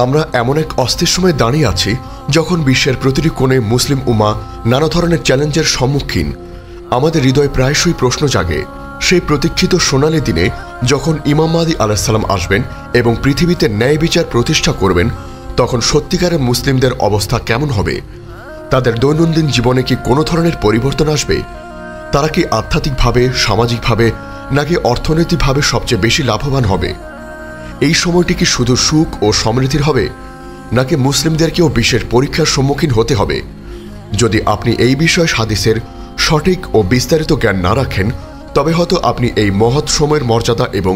আমরা এমন এক অস্থির সময় দাঁড়িয়ে আছি যখন বিশ্বের প্রতিটি কোণে মুসলিম উম্মাহ নানা ধরনের চ্যালেঞ্জের সম্মুখীন। আমাদের হৃদয়ে প্রায়শই প্রশ্ন জাগে, সেই প্রতীক্ষিত সোনালী দিনে যখন ইমাম মাহদী আলাইহিস সালাম আসবেন এবং পৃথিবীতে ন্যায় বিচার প্রতিষ্ঠা করবেন, তখন সত্যিকারের মুসলিমদের অবস্থা কেমন হবে? তাদের দৈনন্দিন জীবনে কি কোনো ধরনের পরিবর্তন আসবে? তারা কি আধ্যাত্মিকভাবে, সামাজিকভাবে নাকি অর্থনৈতিকভাবে সবচেয়ে বেশি লাভবান হবে? এই সময়টি কি শুধু সুখ ও সমৃদ্ধির হবে, নাকি মুসলিমদেরকেও বিশ্বের পরীক্ষার সম্মুখীন হতে হবে? যদি আপনি এই বিষয়ে হাদিসের সঠিক ও বিস্তারিত জ্ঞান না রাখেন, তবে হয়তো আপনি এই মহৎ সময়ের মর্যাদা এবং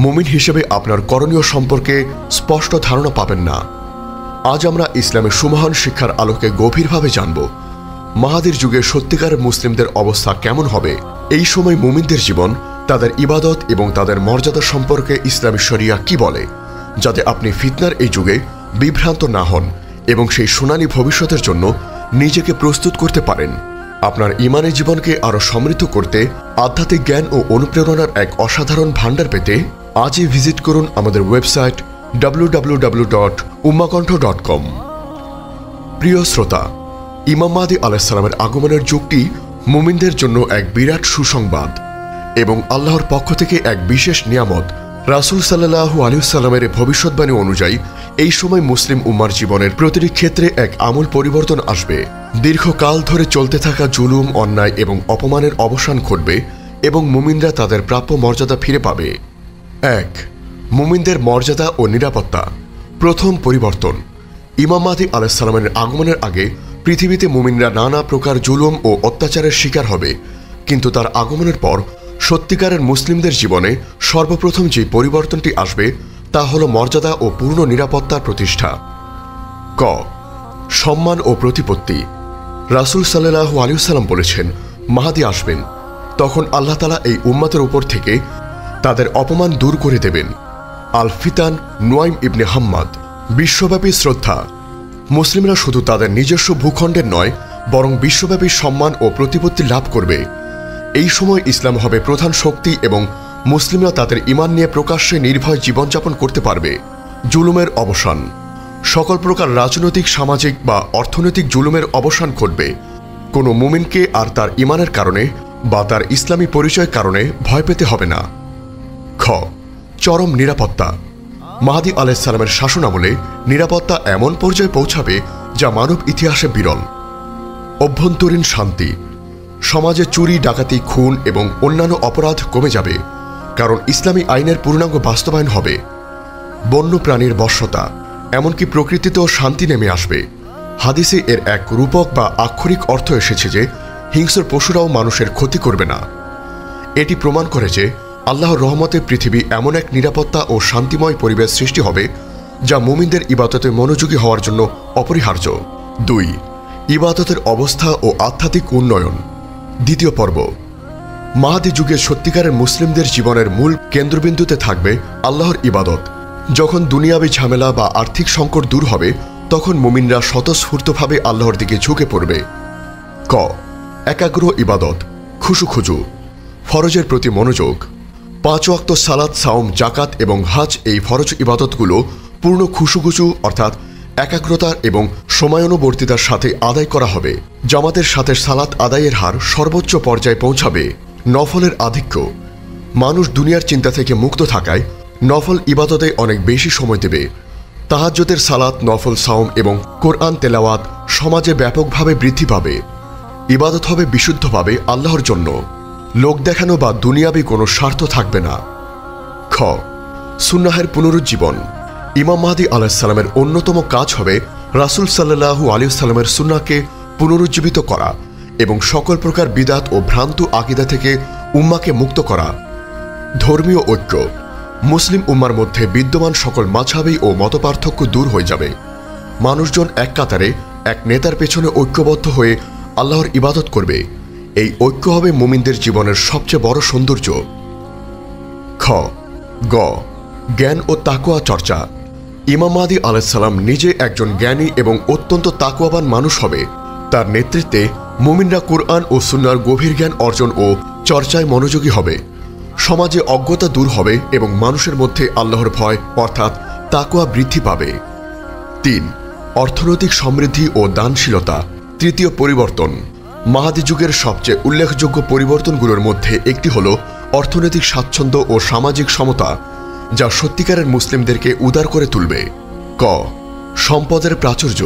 মুমিন হিসেবে আপনার করণীয় সম্পর্কে স্পষ্ট ধারণা পাবেন না। আজ আমরা ইসলামের সুমহান শিক্ষার আলোকে গভীরভাবে জানব মাহাদির যুগে সত্যিকারের মুসলিমদের অবস্থা কেমন হবে। এই সময় মুমিনদের জীবন, তাদের ইবাদত এবং তাদের মর্যাদা সম্পর্কে ইসলামী শরিয়া কি বলে, যাতে আপনি ফিতনার এই যুগে বিভ্রান্ত না হন এবং সেই সোনালী ভবিষ্যতের জন্য নিজেকে প্রস্তুত করতে পারেন। আপনার ইমানি জীবনকে আরও সমৃদ্ধ করতে আধ্যাত্মিক জ্ঞান ও অনুপ্রেরণার এক অসাধারণ ভাণ্ডার পেতে আজই ভিজিট করুন আমাদের ওয়েবসাইট www.ummahkontho.com। প্রিয় শ্রোতা, ইমাম মাহদী আলাইহিস সালামের আগমনের যুগটি মুমিনদের জন্য এক বিরাট সুসংবাদ এবং আল্লাহর পক্ষ থেকে এক বিশেষ নিয়ামত। রাসূল সাল্লাল্লাহু আলাইহি ওয়াসাল্লামের ভবিষ্যৎবাণী অনুযায়ী এই সময় মুসলিম উম্মার জীবনের প্রতিটি ক্ষেত্রে এক আমূল পরিবর্তন আসবে। দীর্ঘকাল ধরে চলতে থাকা জুলুম, অন্যায় এবং অপমানের অবসান ঘটবে এবং মুমিনরা তাদের প্রাপ্য মর্যাদা ফিরে পাবে। 1. মুমিনদের মর্যাদা ও নিরাপত্তা। প্রথম পরিবর্তন, ইমাম মাহদী আলাইহিস সালামের আগমনের আগে পৃথিবীতে মুমিনরা নানা প্রকার জুলুম ও অত্যাচারের শিকার হবে, কিন্তু তার আগমনের পর সত্যিকারের মুসলিমদের জীবনে সর্বপ্রথম যে পরিবর্তনটি আসবে তা হল মর্যাদা ও পূর্ণ নিরাপত্তার প্রতিষ্ঠা। ক. সম্মান ও প্রতিপত্তি। রাসূল সাল্লাল্লাহু আলাইহি ওয়াসাল্লাম বলেছেন, মাহদী আসবেন, তখন আল্লাহ তাআলা এই উম্মতের উপর থেকে তাদের অপমান দূর করে দেবেন। আল ফিতান, নুয়াইম ইবনে হাম্মাদ। বিশ্বব্যাপী শ্রদ্ধা। মুসলিমরা শুধু তাদের নিজস্ব ভূখণ্ডের নয়, বরং বিশ্বব্যাপী সম্মান ও প্রতিপত্তি লাভ করবে। এই সময় ইসলাম হবে প্রধান শক্তি এবং মুসলিমরা তাদের ঈমান নিয়ে প্রকাশ্যে নির্ভয় জীবনযাপন করতে পারবে। জুলুমের অবসান। সকল প্রকার রাজনৈতিক, সামাজিক বা অর্থনৈতিক জুলুমের অবসান ঘটবে। কোনো মুমিনকে আর তার ঈমানের কারণে বা তার ইসলামী পরিচয়ের কারণে ভয় পেতে হবে না। খ. চরম নিরাপত্তা। মাহদী আলাইহিস সালামের শাসনামলে নিরাপত্তা এমন পর্যায়ে পৌঁছাবে যা মানব ইতিহাসে বিরল। অভ্যন্তরীণ শান্তি। সমাজে চুরি, ডাকাতি, খুন এবং অন্যান্য অপরাধ কমে যাবে, কারণ ইসলামী আইনের পূর্ণাঙ্গ বাস্তবায়ন হবে। বন্য প্রাণীর বশ্যতা, এমনকি প্রকৃতিতেও শান্তি নেমে আসবে। হাদিসে এর এক রূপক বা আক্ষরিক অর্থ এসেছে যে হিংস্র পশুরাও মানুষের ক্ষতি করবে না। এটি প্রমাণ করে যে আল্লাহর রহমতে পৃথিবী এমন এক নিরাপত্তা ও শান্তিময় পরিবেশ সৃষ্টি হবে যা মুমিনদের ইবাদতে মনোযোগী হওয়ার জন্য অপরিহার্য। 2. ইবাদতের অবস্থা ও আধ্যাত্মিক উন্নয়ন। দ্বিতীয় পর্ব। মাহদী যুগে সত্যিকারের মুসলিমদের জীবনের মূল কেন্দ্রবিন্দুতে থাকবে আল্লাহর ইবাদত। যখন দুনিয়াবী ঝামেলা বা আর্থিক সংকট দূর হবে, তখন মুমিনরা স্বতঃস্ফূর্তভাবে আল্লাহর দিকে ঝুঁকে পড়বে। ক. একাগ্র ইবাদত, খুশুখুজু। ফরজের প্রতি মনোযোগ। 5 ওয়াক্ত সালাত, সাওম, জাকাত এবং হজ, এই ফরজ ইবাদতগুলো পূর্ণ খুশুখুজু অর্থাৎ একাগ্রতার এবং সময়ানুবর্তিতার সাথে আদায় করা হবে। জামাতের সাথে সালাত আদায়ের হার সর্বোচ্চ পর্যায়ে পৌঁছাবে। নফলের আধিক্য। মানুষ দুনিয়ার চিন্তা থেকে মুক্ত থাকায় নফল ইবাদতে অনেক বেশি সময় দেবে। তাহাজ্জুদের সালাত, নফল সাওম এবং কোরআন তেলাওয়াত সমাজে ব্যাপকভাবে বৃদ্ধি পাবে। ইবাদত হবে বিশুদ্ধভাবে আল্লাহর জন্য। লোক দেখানো বা দুনিয়াবী কোনো স্বার্থ থাকবে না। খ. সুন্নাহের পুনরুজ্জীবন। ইমাম মাহদী আলাইহিস সালামের অন্যতম কাজ হবে রাসূল সাল্লাল্লাহু আলাইহি ওয়াসাল্লামের সুন্নাহকে পুনরুজ্জীবিত করা এবং সকল প্রকার বিদআত ও ভ্রান্ত আকীদা থেকে উম্মাহকে মুক্ত করা। ধর্মীয় ঐক্য। মুসলিম উম্মার মধ্যে বিদ্যমান সকল মাযহাবী ও মতপার্থক্য দূর হয়ে যাবে। মানুষজন এক কাতারে এক নেতার পেছনে ঐক্যবদ্ধ হয়ে আল্লাহর ইবাদত করবে। এই ঐক্য হবে মুমিনদের জীবনের সবচেয়ে বড় সৌন্দর্য। খ. গ. জ্ঞান ও তাকওয়া চর্চা। ইমাম মাহদী আলাইহিস সালাম নিজে একজন জ্ঞানী এবং অত্যন্ত তাকওয়াবান মানুষ হবে। তার নেতৃত্বে মুমিনরা কুরআন ও সুন্নাহর গভীর জ্ঞান অর্জন ও চর্চায় মনোযোগী হবে। সমাজে অজ্ঞতা দূর হবে এবং মানুষের মধ্যে আল্লাহর ভয় অর্থাৎ তাকওয়া বৃদ্ধি পাবে। 3. অর্থনৈতিক সমৃদ্ধি ও দানশীলতা। তৃতীয় পরিবর্তন। মাহাদি যুগের সবচেয়ে উল্লেখযোগ্য পরিবর্তনগুলোর মধ্যে একটি হল অর্থনৈতিক স্বাচ্ছন্দ্য ও সামাজিক সমতা, যা সত্যিকারের মুসলিমদেরকে উদার করে তুলবে। ক. সম্পদের প্রাচুর্য।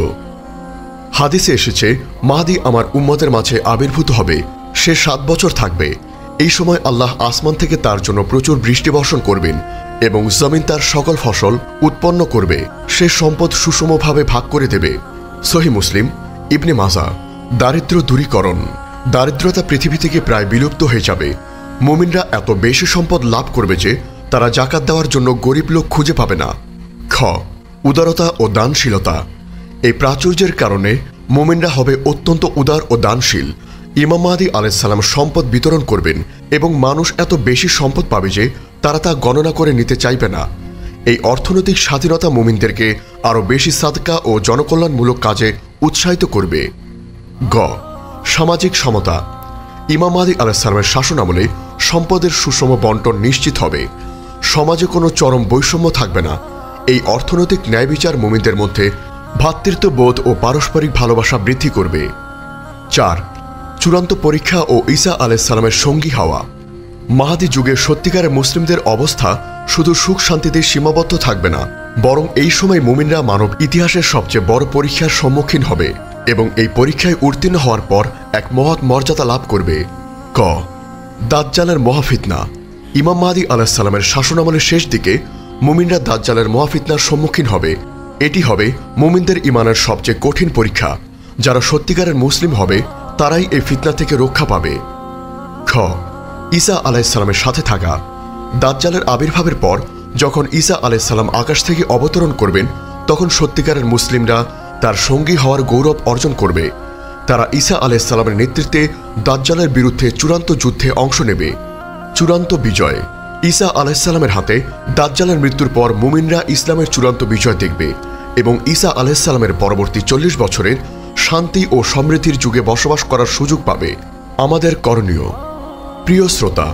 হাদিসে এসেছে, মাহদি আমার উম্মতের মাঝে আবির্ভূত হবে, সে 7 বছর থাকবে। এই সময় আল্লাহ আসমান থেকে তার জন্য প্রচুর বৃষ্টি বর্ষণ করবেন এবং জমিন তার সকল ফসল উৎপন্ন করবে। সে সম্পদ সুষমভাবে ভাগ করে দেবে। সহিহ মুসলিম। ইবনে মাজা। দারিদ্র দূরীকরণ। দারিদ্রতা পৃথিবী থেকে প্রায় বিলুপ্ত হয়ে যাবে। মুমিনরা এত বেশি সম্পদ লাভ করবে যে তারা জাকাত দেওয়ার জন্য গরিব লোক খুঁজে পাবে না। খ. উদারতা ও দানশীলতা। এই প্রাচুর্যের কারণে মুমিনরা হবে অত্যন্ত উদার ও দানশীল। ইমাম মাহদী আলাইহিস সালাম সম্পদ বিতরণ করবেন এবং মানুষ এত বেশি সম্পদ পাবে যে তারা তা গণনা করে নিতে চাইবে না। এই অর্থনৈতিক স্বাধীনতা মুমিনদেরকে আরও বেশি সাদকা ও জনকল্যাণমূলক কাজে উৎসাহিত করবে। গ. সামাজিক সমতা। ইমাম মাহদী আলাইহিস সালামের শাসনামলে সম্পদের সুষম বন্টন নিশ্চিত হবে। সমাজে কোনো চরম বৈষম্য থাকবে না। এই অর্থনৈতিক ন্যায় বিচার মুমিনদের মধ্যে ভ্রাতৃত্ববোধ ও পারস্পরিক ভালোবাসা বৃদ্ধি করবে। 4. চূড়ান্ত পরীক্ষা ও ঈসা আলাইহিস সালামের সঙ্গী হওয়া। মাহাদি যুগে সত্যিকারের মুসলিমদের অবস্থা শুধু সুখ শান্তিতে সীমাবদ্ধ থাকবে না, বরং এই সময় মুমিনরা মানব ইতিহাসের সবচেয়ে বড় পরীক্ষার সম্মুখীন হবে এবং এই পরীক্ষায় উত্তীর্ণ হওয়ার পর এক মহৎ মর্যাদা লাভ করবে। ক. দাজ্জালের মহাফিতনা। ইমাম মাহদী আলাইহিস সালামের শাসনামলের শেষ দিকে মুমিনরা দাজ্জালের মহাফিতনার সম্মুখীন হবে। এটি হবে মুমিনদের ঈমানের সবচেয়ে কঠিন পরীক্ষা। যারা সত্যিকারের মুসলিম হবে তারাই এই ফিতনা থেকে রক্ষা পাবে। খ. ঈসা আলাইহিস সালামের সাথে থাকা। দাজ্জালের আবির্ভাবের পর যখন ঈসা আলাইহিস সালাম আকাশ থেকে অবতরণ করবেন, তখন সত্যিকারের মুসলিমরা তার সঙ্গী হওয়ার গৌরব অর্জন করবে। তারা ঈসা আলাইহিস সালামের নেতৃত্বে দাজ্জালের বিরুদ্ধে চূড়ান্ত যুদ্ধে অংশ নেবে। চূড়ান্ত বিজয়। ঈসা আলাইহিস সালামের হাতে দাজ্জালের মৃত্যুর পর মুমিনরা ইসলামের চূড়ান্ত বিজয় দেখবে এবং ঈসা আলাইহিস সালামের পরবর্তী 40 বছরের শান্তি ও সমৃদ্ধির যুগে বসবাস করার সুযোগ পাবে। আমাদের করণীয়। প্রিয় শ্রোতা,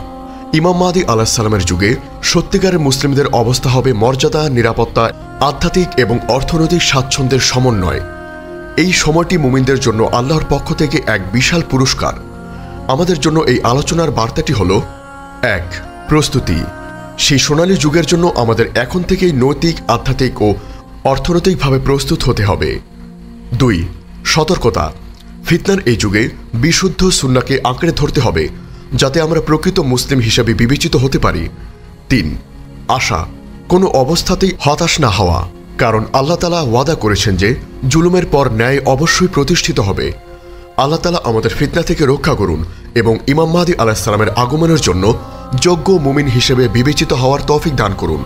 ইমাম মাহদী আলাইহিস সালামের যুগে সত্যিকারের মুসলিমদের অবস্থা হবে মর্যাদা, নিরাপত্তা, আধ্যাত্মিক এবং অর্থনৈতিক স্বাচ্ছন্দ্যের সমন্বয়। এই সময়টি মুমিনদের জন্য আল্লাহর পক্ষ থেকে এক বিশাল পুরস্কার। আমাদের জন্য এই আলোচনার বার্তাটি হল: 1. প্রস্তুতি। সেই সোনালী যুগের জন্য আমাদের এখন থেকেই নৈতিক, আধ্যাত্মিক ও অর্থনৈতিকভাবে প্রস্তুত হতে হবে। 2. সতর্কতা। ফিতনার এই যুগে বিশুদ্ধ সুন্নাহকে আঁকড়ে ধরতে হবে যাতে আমরা প্রকৃত মুসলিম হিসেবে বিবেচিত হতে পারি। 3. আশা। কোনো অবস্থাতেই হতাশ না হওয়া, কারণ আল্লাহ তাআলা ওয়াদা করেছেন যে জুলুমের পর ন্যায় অবশ্যই প্রতিষ্ঠিত হবে। আল্লাহ তাআলা আমাদের ফিতনা থেকে রক্ষা করুন এবং ইমাম মাহদী আলাইহিস সালামের আগমনের জন্য যোগ্য মুমিন হিসেবে বিবেচিত হওয়ার তৌফিক দান করুন।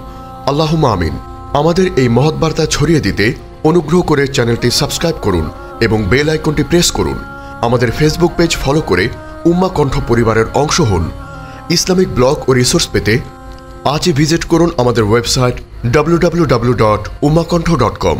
আল্লাহুম্মা আমিন। আমাদের এই মহৎ বার্তা ছড়িয়ে দিতে অনুগ্রহ করে চ্যানেলটি সাবস্ক্রাইব করুন এবং বেল আইকনটি প্রেস করুন। আমাদের ফেসবুক পেজ ফলো করে উম্মাহ কণ্ঠ পরিবারের অংশ হন। ইসলামিক ব্লগ ও রিসোর্স পেতে আজই ভিজিট করুন আমাদের ওয়েবসাইট www.ummahkontho.com।